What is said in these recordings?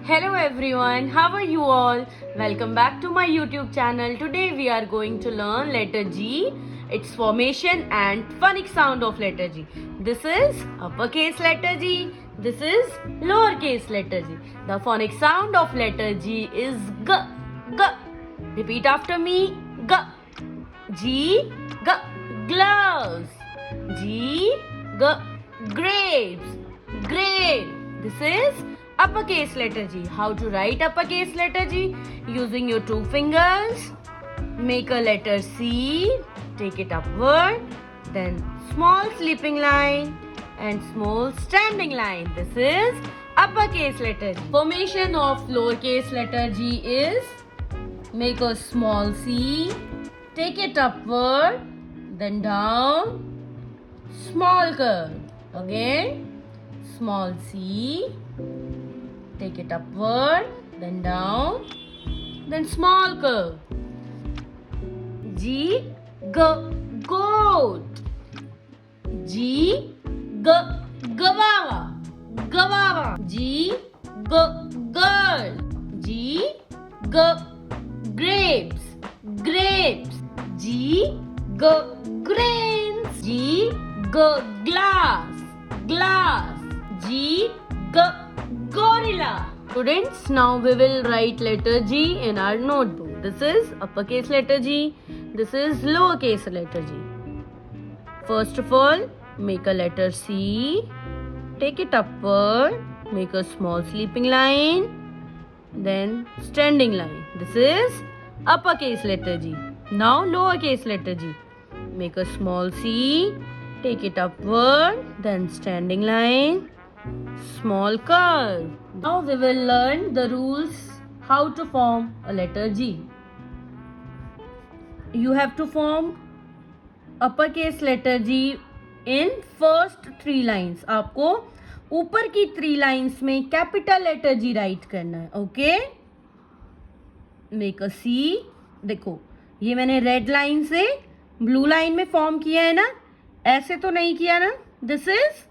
Hello everyone, how are you all? Welcome back to my YouTube channel. Today we are going to learn letter G, its formation and phonic sound of letter G. This is uppercase letter G. This is lowercase letter G. The phonic sound of letter G is G. G. Repeat after me. G. G. G. Gloves. G. G. Grapes. Grape. This is uppercase letter G. How to write uppercase letter G? Using your two fingers. Make a letter C. Take it upward. Then small sleeping line and small standing line. This is uppercase letter G. Formation of lowercase letter G is make a small C. Take it upward. Then down. Small curve. Again. Small C. Take it upward, then down, then small curve. G, G, goat. G, G, gavava, gavava. G, G, girl. G, G, grapes, grapes. G, G, grains. G, G, glass, glass. G, G, gorilla. Students, now we will write letter G in our notebook. This is uppercase letter G. This is lowercase letter G. First of all, make a letter C. Take it upward. Make a small sleeping line. Then standing line. This is uppercase letter G. Now lowercase letter G. Make a small C. Take it upward. Then standing line. Small curve. Now we will learn the rules how to form a letter G. You have to form uppercase letter G in first 3 lines. आपको ऊपर की 3 lines में capital letter G write करना है. Okay? Make a C. देखो ये मैंने red line से blue line में form किया है ना. ऐसे तो नहीं किया ना. This is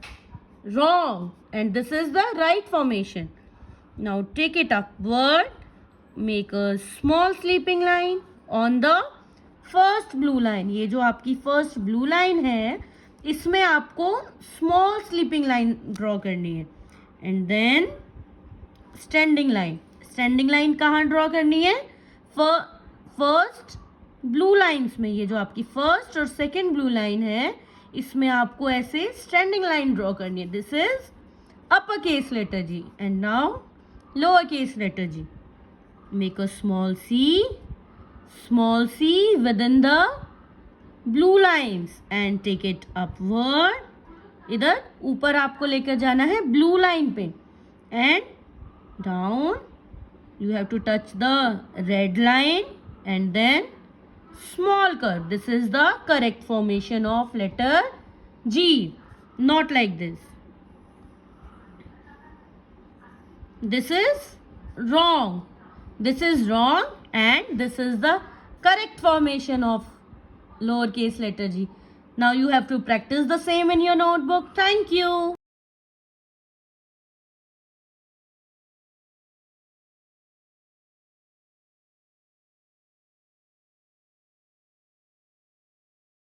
wrong. And this is the right formation. Now take it upward. Make a small sleeping line on the first blue line. ये जो आपकी first blue line है, इसमें आपको small sleeping line draw करनी है. And then standing line. Standing line कहाँ draw करनी है? First blue lines में. ये जो आपकी first और second blue line है, इसमें आपको ऐसे standing line draw करनी है. This is uppercase letter G. And now lowercase letter G. Make a small C within the blue lines and take it upward. इधर ऊपर आपको लेकर जाना है blue line पे and down you have to touch the red line and then small curve. This is the correct formation of letter G. Not like this. This is wrong. This is wrong and this is the correct formation of lowercase letter G. Now you have to practice the same in your notebook. Thank you.